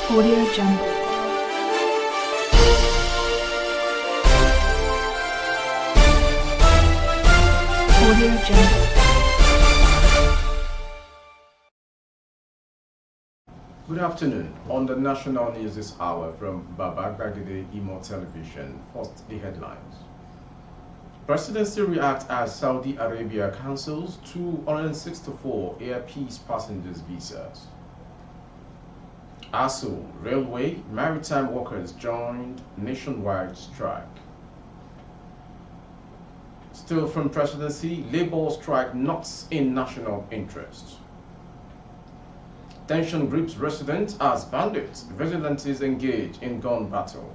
Audio Jungle. Audio Jungle. Good afternoon. On the national news this hour from Babagagide Imo Television, first the headlines. Presidency reacts as Saudi Arabia cancels 264 Air Peace passengers visas. ASUU, railway, maritime workers joined nationwide strike. Still from Presidency, Labour strike not in national interest. Tension grips residents as bandits, vigilantes engage in gun battle.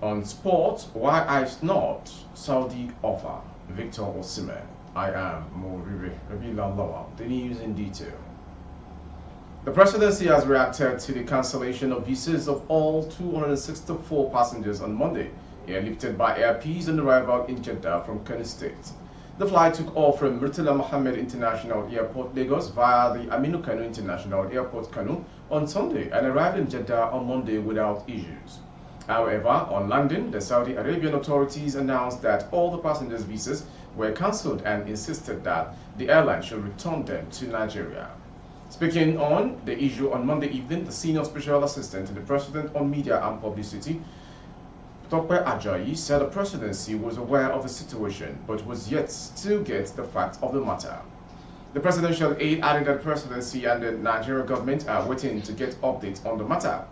On sport, why I snort, Saudi offer, Victor Osimhen. I am Morire Lawma. The news in detail. The Presidency has reacted to the cancellation of visas of all 264 passengers on Monday, airlifted by Air Peace on arrival in Jeddah from Kano State. The flight took off from Murtala Mohammed International Airport, Lagos, via the Aminu Kano International Airport, Kano, on Sunday and arrived in Jeddah on Monday without issues. However, on landing, the Saudi Arabian authorities announced that all the passengers' visas were cancelled and insisted that the airline should return them to Nigeria. Speaking on the issue on Monday evening, the Senior Special Assistant to the President on Media and Publicity, Tope Ajayi, said the Presidency was aware of the situation but was yet to get the facts of the matter. The presidential aide added that the Presidency and the Nigerian government are waiting to get updates on the matter.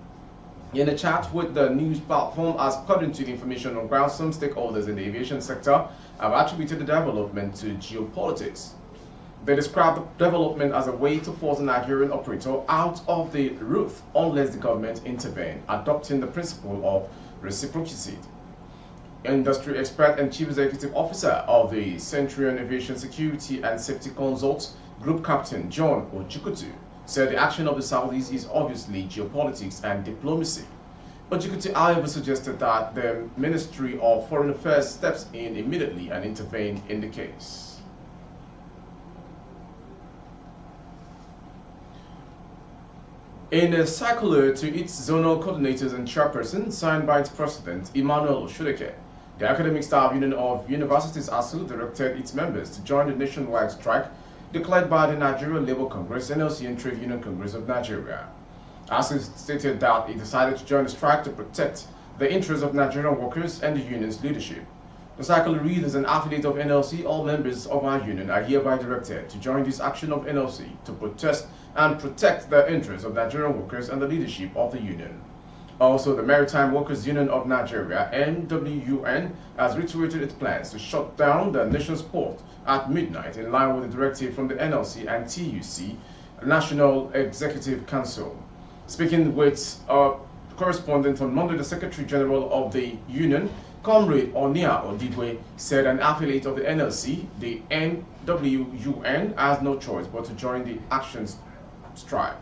In a chat with the news platform, as according to the information on ground, some stakeholders in the aviation sector have attributed the development to geopolitics. They described the development as a way to force a Nigerian operator out of the roof unless the government intervene, adopting the principle of reciprocity. Industry expert and chief executive officer of the Centurion Aviation Security and Safety Consults, Group Captain John Ojikutu, said the action of the Saudis is obviously geopolitics and diplomacy. Ojikutu, however, suggested that the Ministry of Foreign Affairs steps in immediately and intervene in the case. In a circular to its zonal coordinators and chairperson signed by its president, Emmanuel Oshudeke, the Academic Staff Union of Universities ASUU directed its members to join the nationwide strike declared by the Nigerian Labour Congress, NLC and Trade Union Congress of Nigeria. ASUU stated that it decided to join the strike to protect the interests of Nigerian workers and the union's leadership. The circular reads, as an affiliate of NLC, all members of our union are hereby directed to join this action of NLC to protest and protect the interests of Nigerian workers and the leadership of the union. Also, the Maritime Workers Union of Nigeria, MWUN, has reiterated its plans to shut down the nation's port at midnight in line with the directive from the NLC and TUC, National Executive Council. Speaking with a correspondent on Monday, the Secretary General of the union, Comrade Onia Odigwe, said an affiliate of the NLC, the MWUN, has no choice but to join the action strike.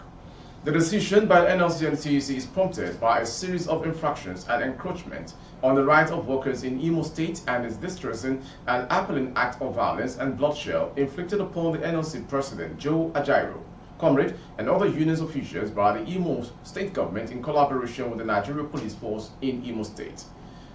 The decision by the NLC and TUC is prompted by a series of infractions and encroachment on the rights of workers in Imo State and is distressing and appalling act of violence and bloodshed inflicted upon the NLC President Joe Ajaero, Comrade, and other unions officials by the Imo State government in collaboration with the Nigerian Police Force in Imo State.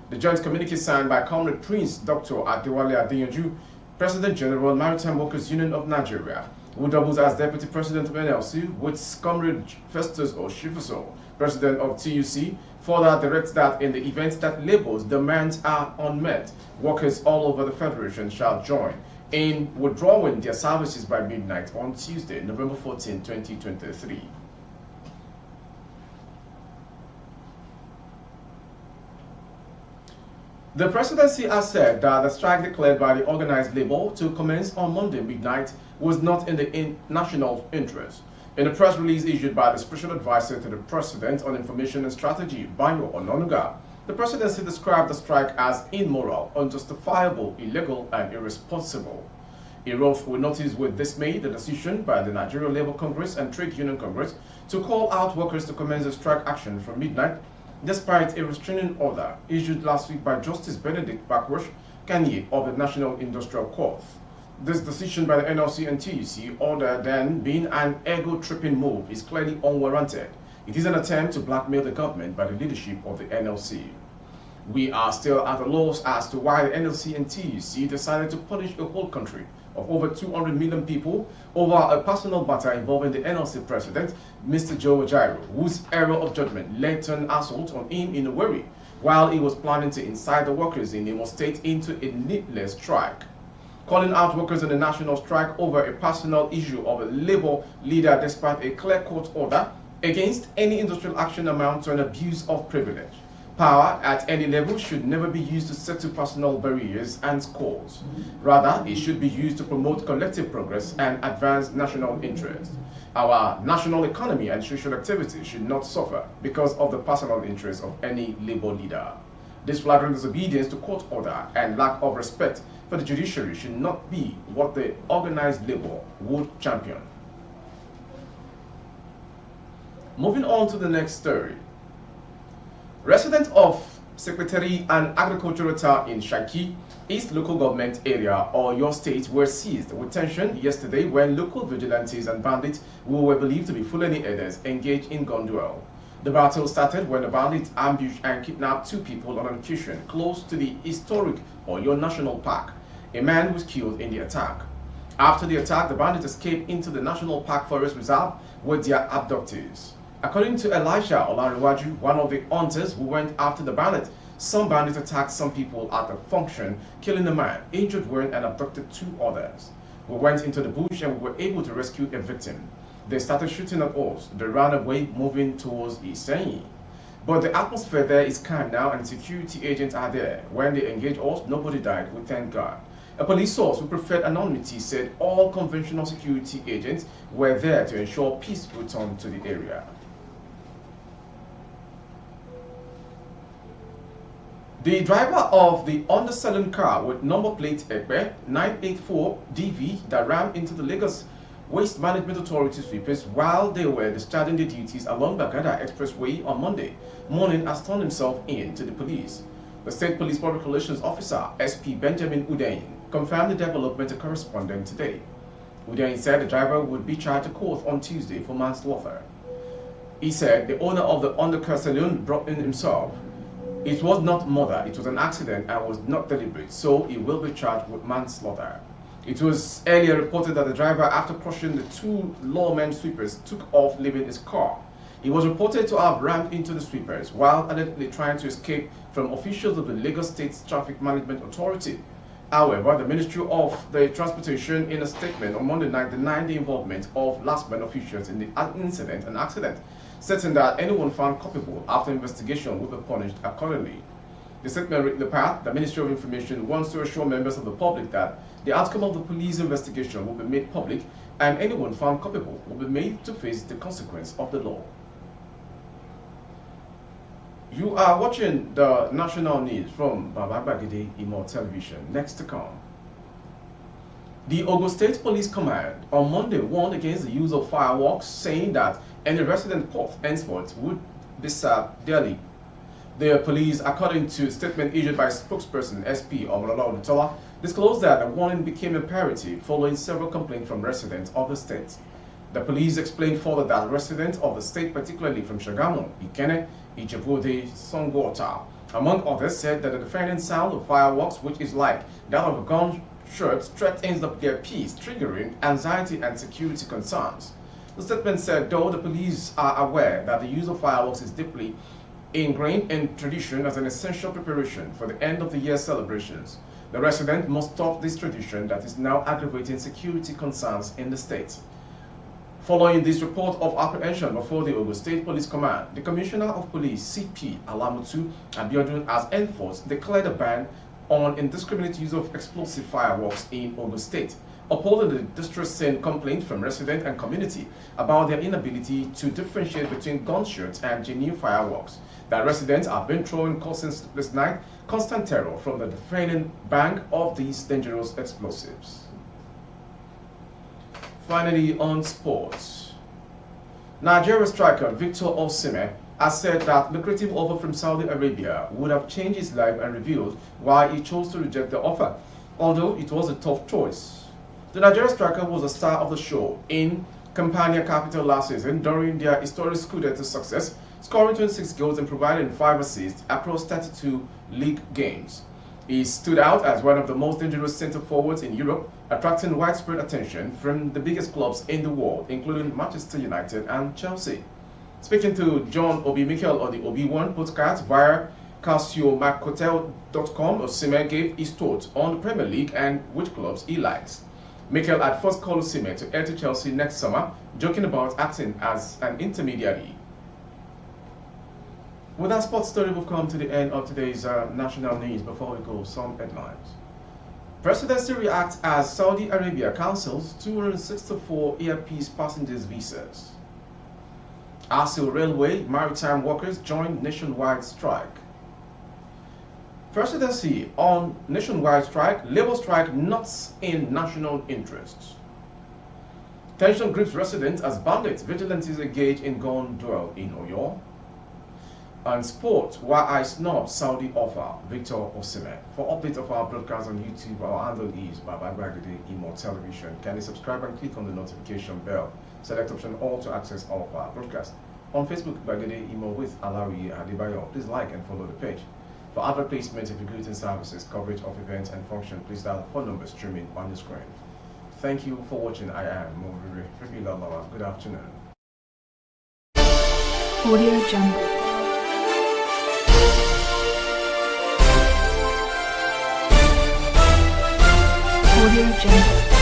The joint communique signed by Comrade Prince Dr. Adewale Adeyanju, President General Maritime Workers Union of Nigeria, who doubles as Deputy President of NLC, with Comrade Festus Oshifuso, President of TUC, further directs that in the event that Labour's demands are unmet, workers all over the Federation shall join in withdrawing their services by midnight on Tuesday, November 14, 2023. The Presidency has said that the strike declared by the organized labor to commence on Monday midnight was not in the national interest. In a press release issued by the Special Advisor to the President on Information and Strategy, Banyo Ononuga, the Presidency described the strike as immoral, unjustifiable, illegal, and irresponsible. He wrote, "We notice with dismay the decision by the Nigerian Labour Congress and Trade Union Congress to call out workers to commence a strike action from midnight, despite a restraining order issued last week by Justice Benedict Bakwash Kanye of the National Industrial Court. This decision by the NLC and TUC, other than being an ego-tripping move, is clearly unwarranted. It is an attempt to blackmail the government by the leadership of the NLC. We are still at a loss as to why the NLC and TUC decided to punish a whole country of over 200 million people over a personal matter involving the NLC president, Mr. Joe Ajaero, whose error of judgment led to an assault on him in Owerri, while he was planning to incite the workers in Imo State into a needless strike. Calling out workers on a national strike over a personal issue of a labor leader despite a clear court order against any industrial action amount to an abuse of privilege. Power at any level should never be used to settle personal barriers and scores. Rather, it should be used to promote collective progress and advance national interest. Our national economy and social activity should not suffer because of the personal interest of any labor leader. This flagrant disobedience to court order and lack of respect for the judiciary should not be what the organized labor would champion. Moving on to the next story. Residents of Secretary and Agricultural Town in Shaki, East Local Government Area, Ogo State, were seized with tension yesterday when local vigilantes and bandits who were believed to be Fulani herders engaged in gun duel. The battle started when the bandits ambushed and kidnapped two people on an occasion close to the historic Oyo National Park. A man was killed in the attack. After the attack, the bandits escaped into the National Park Forest Reserve with their abductors. According to Elisha Olarewaju, one of the hunters who went after the bandit, some bandits attacked some people at a function, killing a man, injured one, and abducted two others. We went into the bush and we were able to rescue a victim. They started shooting at us. They ran away, moving towards Isenyi. But the atmosphere there is calm now and security agents are there. When they engaged us, nobody died, we thank God. A police source who preferred anonymity said all conventional security agents were there to ensure peace returned to the area. The driver of the underselling car with number plate Ekpe 984 DV that rammed into the Lagos Waste Management Authority sweepers while they were discharging their duties along Bagada Expressway on Monday morning has turned himself in to the police. The State Police Public Relations Officer, SP Benjamin Udain, confirmed the development to correspondent today. Udain said the driver would be charged to court on Tuesday for manslaughter. He said the owner of the undercar saloon brought in himself. It was not murder, it was an accident and was not deliberate, so he will be charged with manslaughter. It was earlier reported that the driver, after crushing the two lawmen sweepers, took off leaving his car. He was reported to have rammed into the sweepers while allegedly trying to escape from officials of the Lagos State Traffic Management Authority. However, the Ministry of the Transportation, in a statement on Monday night, denied the involvement of Lastma officials in the incident and accident, stating that anyone found culpable after investigation will be punished accordingly. The statement read the path. The Ministry of Information wants to assure members of the public that the outcome of the police investigation will be made public and anyone found culpable will be made to face the consequence of the law. You are watching the national news from Baba Bagide Imo Television. Next to come. The Ogo State Police Command on Monday warned against the use of fireworks, saying that any resident port henceforth would be served daily. The police, according to a statement issued by spokesperson SP Omolola Odutola, disclosed that the warning became imperative following several complaints from residents of the state. The police explained further that residents of the state, particularly from Shagamu, Ikene, Ijebu-Ode, Songwater, among others, said that the deafening sound of fireworks, which is like that of a gunshot, threatens their peace, triggering anxiety and security concerns. The statement said, though the police are aware that the use of fireworks is deeply ingrained in tradition as an essential preparation for the end of the year celebrations, the resident must stop this tradition that is now aggravating security concerns in the state. Following this report of apprehension before the Ogo State Police Command, the Commissioner of Police, CP Alamutu Abiodun, has enforced declared a ban on indiscriminate use of explosive fireworks in Ogo State, upholding the distressing complaint from residents and community about their inability to differentiate between gunshots and genuine fireworks. That residents have been throwing causing sleepless night, constant terror from the deafening bang of these dangerous explosives. Finally, on sports. Nigeria striker Victor Osimhen has said that lucrative offer from Saudi Arabia would have changed his life and revealed why he chose to reject the offer, although it was a tough choice. The Nigerian striker was a star of the show in Campania capital last season during their historic Scudetto success, scoring 26 goals and providing 5 assists across 32 league games. He stood out as one of the most dangerous centre forwards in Europe, attracting widespread attention from the biggest clubs in the world, including Manchester United and Chelsea. Speaking to John Obi Mikel on the Obi1 podcast via CalcioMacHotel.com, Osimhen gave his thoughts on the Premier League and which clubs he likes. Mikel had first called Osimhen to head to Chelsea next summer, joking about acting as an intermediary. With that sports story, we've come to the end of today's national news. Before we go, some headlines. Presidency reacts as Saudi Arabia cancels 264 earpiece passengers' visas. ASUU Railway maritime workers join nationwide strike. Presidency on nationwide strike, labor strike not in national interests. Tension grips residents as bandits, vigilantes engage in gun duel in Oyo. And sport, why I snob Saudi offer Victor Osimhen. For updates of our broadcast on YouTube, our handle is Babagade Imo Television. Kindly subscribe and click on the notification bell. Select option all to access all of our broadcasts. On Facebook, Bagade Imo with Alawi Adebayo. Please like and follow the page. For other placements of recruiting services, coverage of events and function, please dial the phone number streaming on the screen. Thank you for watching. I am Moriri Lawma. Good afternoon. Audio Jungle. Audio Jungle.